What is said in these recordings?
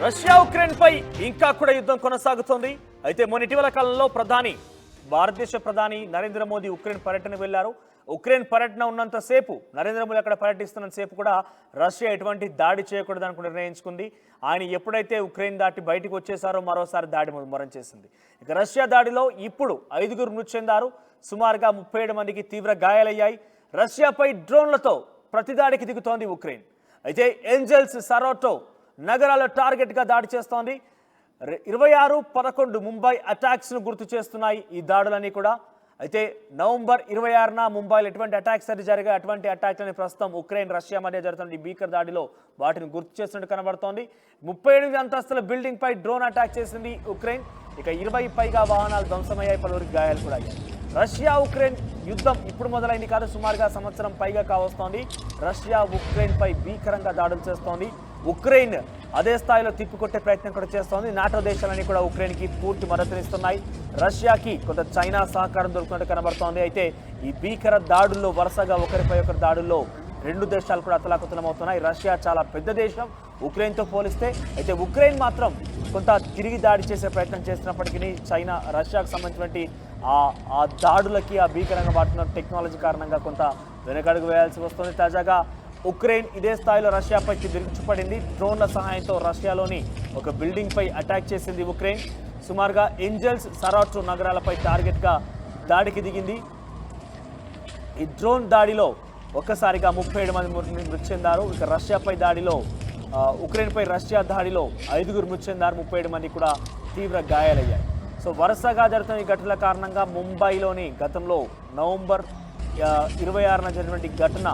Russia Ukraine పై ఇంకా కూడా యుద్ధం కొనసాగుతోంది. అయితే ఇటీవల కాలంలో భారతదేశ ప్రధాని నరేంద్ర మోదీ ఉక్రెయిన్ పర్యటనకు వెళ్లారు. ఉక్రెయిన్ పర్యటన ఉన్నంత సేపు, నరేంద్ర మోదీ అక్కడ పర్యటిస్తున్నంత సేపు కూడా రష్యా ఎటువంటి దాడి చేయకూడదని నిర్ణయించుకుంది. ఆయన ఎప్పుడైతే ఉక్రెయిన్ దాటి బయటకు వచ్చేసారో మరోసారి దాడి మొరం చేసింది. ఇక రష్యా దాడిలో ఇప్పుడు 5గురు మృతి చెందారు. సుమారుగా 37 మందికి తీవ్ర గాయాలయ్యాయి. రష్యాపై డ్రోన్లతో ప్రతిదాడికి దిగుతోంది ఉక్రెయిన్. అయితే ఏంజెల్స్, సరోటో నగరాల టార్గెట్గా దాడి చేస్తోంది. 26-11 ముంబై అటాక్స్ను గుర్తు చేస్తున్నాయి ఈ దాడులన్నీ కూడా. అయితే నవంబర్ 26న ముంబైలో ఎటువంటి అటాక్స్ జరిగాయి, అటువంటి అటాక్లని ప్రస్తుతం ఉక్రెయిన్ రష్యా మధ్య జరుగుతున్న ఈ భీకర దాడిలో వాటిని గుర్తు చేస్తున్నట్టు కనబడుతోంది. 38 అంతస్తుల బిల్డింగ్ పై డ్రోన్ అటాక్ చేసింది ఉక్రెయిన్. ఇక 20 పైగా వాహనాలు ధ్వంసమయ్యాయి, పలువురికి గాయాలు కూడా అయ్యాయి. రష్యా ఉక్రెయిన్ యుద్ధం ఇప్పుడు మొదలైంది కాదు, సుమారుగా సంవత్సరం పైగా కావస్తోంది. రష్యా ఉక్రెయిన్ పై భీకరంగా దాడులు చేస్తోంది. ఉక్రెయిన్ అదే స్థాయిలో తిప్పికొట్టే ప్రయత్నం కూడా చేస్తోంది. నాటో దేశాలన్నీ కూడా ఉక్రెయిన్కి పూర్తి మద్దతునిస్తున్నాయి. రష్యాకి కొంత చైనా సహకారం దొరుకుతున్నట్టు కనబడుతోంది. అయితే ఈ భీకర దాడుల్లో వరుసగా ఒకరిపై ఒకరి దాడుల్లో 2 దేశాలు కూడా అతలాకుతలమవుతున్నాయి. రష్యా చాలా పెద్ద దేశం ఉక్రెయిన్తో పోలిస్తే. అయితే ఉక్రెయిన్ మాత్రం కొంత తిరిగి దాడి చేసే ప్రయత్నం చేస్తున్నప్పటికీ చైనా రష్యాకు సంబంధించినటువంటి ఆ దాడులకి, ఆ భీకరంగా వాడుతున్న టెక్నాలజీ కారణంగా కొంత వెనకడుగు వేయాల్సి వస్తుంది. తాజాగా ఉక్రెయిన్ ఇదే స్థాయిలో రష్యాపై విరుచుపడింది. డ్రోన్ల సహాయంతో రష్యాలోని ఒక బిల్డింగ్ పై అటాక్ చేసింది ఉక్రెయిన్. సుమారుగా ఏంజెల్స్, సరాటో నగరాలపై టార్గెట్గా దాడికి దిగింది. ఈ డ్రోన్ దాడిలో ఒక్కసారిగా 37 మంది మృతి చెందారు. ఇక రష్యాపై దాడిలో ఉక్రెయిన్పై రష్యా దాడిలో 5గురు మృతి చెందారు, 37 మంది కూడా తీవ్ర గాయాలయ్యాయి. సో వరుసగా జరుగుతున్న ఈ ఘటనల కారణంగా ముంబైలోని గతంలో నవంబర్ 26న జరిగినటువంటి ఘటన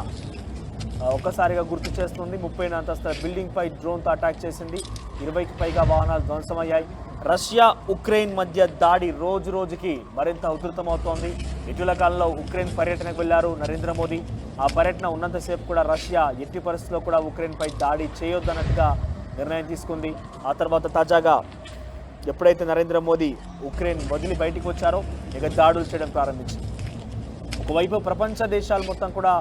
ఒక్కసారిగా గుర్తు చేస్తుంది. 30 అంతస్తుల బిల్డింగ్ పై డ్రోన్తో అటాక్ చేసింది. 20కి పైగా వాహనాలు ధ్వంసమయ్యాయి. రష్యా ఉక్రెయిన్ మధ్య దాడి రోజు రోజుకి మరింత ఉధృతమవుతోంది. ఇటీవల కాలంలో ఉక్రెయిన్ పర్యటనకు వెళ్లారు నరేంద్ర మోదీ. ఆ పర్యటన ఉన్నంతసేపు కూడా రష్యా ఎట్టి పరిస్థితుల్లో కూడా ఉక్రెయిన్పై దాడి చేయొద్దన్నట్టుగా నిర్ణయం తీసుకుంది. ఆ తర్వాత తాజాగా ఎప్పుడైతే నరేంద్ర మోదీ ఉక్రెయిన్ వదిలి బయటికి వచ్చారో ఇక దాడులు చేయడం ప్రారంభించింది. ఒకవైపు ప్రపంచ దేశాలు మొత్తం కూడా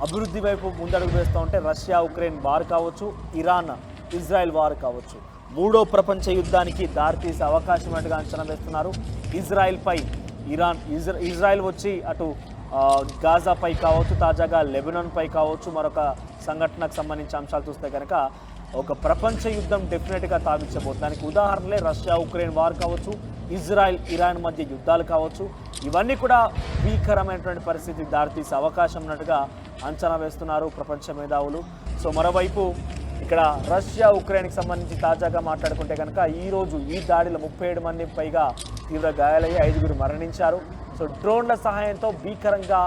అభివృద్ధి వైపు ముందడుగు వేస్తూ ఉంటే రష్యా ఉక్రెయిన్ వార్ కావచ్చు, ఇరాన్ ఇజ్రాయెల్ వార్ కావచ్చు, 3వ ప్రపంచ యుద్ధానికి దారితీసే అవకాశం ఉన్నట్టుగా అంచనా వేస్తున్నారు. ఇజ్రాయెల్పై ఇజ్రాయెల్ వచ్చి అటు గాజాపై కావచ్చు, తాజాగా లెబనాన్పై కావచ్చు, మరొక సంఘటనకు సంబంధించిన అంశాలు చూస్తే కనుక ఒక ప్రపంచ యుద్ధం డెఫినెట్గా తావించబోతుంది. దానికి ఉదాహరణలే రష్యా ఉక్రెయిన్ వార్ కావచ్చు, ఇజ్రాయెల్ ఇరాన్ మధ్య యుద్ధాలు కావచ్చు. ఇవన్నీ కూడా భీకరమైనటువంటి పరిస్థితి దారితీసే అవకాశం ఉన్నట్టుగా అంచనా వేస్తున్నారు ప్రపంచ మేధావులు. సో మరోవైపు ఇక్కడ రష్యా ఉక్రెయిన్కి సంబంధించి తాజాగా మాట్లాడుకుంటే కనుక ఈరోజు ఈ దాడిలో 37 మంది పైగా తీవ్ర గాయాలయ్యి 5గురు మరణించారు. సో డ్రోన్ల సహాయంతో భీకరంగా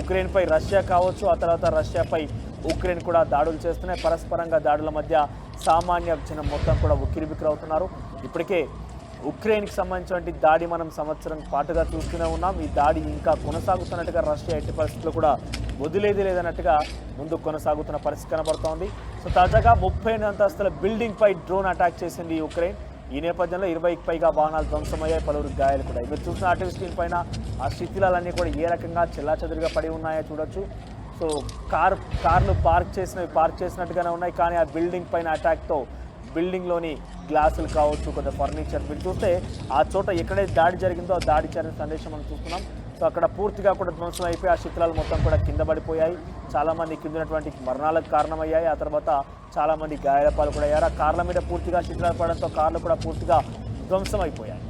ఉక్రెయిన్పై రష్యా కావచ్చు, ఆ తర్వాత రష్యాపై ఉక్రెయిన్ కూడా దాడులు చేస్తున్నాయి. పరస్పరంగా దాడుల మధ్య సామాన్య జనం మొత్తం కూడా ఉక్కిరిబిక్కిరవుతున్నారు. ఇప్పటికే ఉక్రెయిన్కి సంబంధించినటువంటి దాడి మనం సంవత్సరం పాటుగా చూస్తూనే ఉన్నాం. ఈ దాడి ఇంకా కొనసాగుతున్నట్టుగా రష్యా ఎట్టి పరిస్థితుల్లో కూడా వదిలేది లేదన్నట్టుగా ముందు కొనసాగుతున్న పరిస్థితి కనబడుతోంది. సో తాజాగా 38 అంతస్తుల బిల్డింగ్ పై డ్రోన్ అటాక్ చేసింది ఉక్రెయిన్. ఈ నేపథ్యంలో 20కి పైగా వాహనాలు ధ్వంసమయ్యాయి, పలువురు గాయాలు కూడా. మీరు చూసిన ఆర్టీవీ స్క్రీన్ పైన ఆ శిథిలాలన్నీ కూడా ఏ రకంగా చెల్లాచెదురుగా పడి ఉన్నాయో చూడొచ్చు. సో కార్లు పార్క్ చేసినట్టుగానే ఉన్నాయి, కానీ ఆ బిల్డింగ్ పైన అటాక్తో బిల్డింగ్లోని గ్లాసులు కావచ్చు, కొంత ఫర్నిచర్ మీరు చూస్తే ఆ చోట ఎక్కడైతే దాడి జరిగిందో ఆ దాడి జరిగిన సందేశం మనం చూస్తున్నాం. సో అక్కడ పూర్తిగా కూడా ధ్వంసం అయిపోయి ఆ శిథిలాలు మొత్తం కూడా కింద పడిపోయాయి. చాలామంది కిందటువంటి మరణాలకు కారణమయ్యాయి. ఆ తర్వాత చాలామంది గాయాల పాలు కూడా అయ్యారు. ఆ కార్ల మీద పూర్తిగా శిథిలాలు పడడంతో కార్లు కూడా పూర్తిగా ధ్వంసం అయిపోయాయి.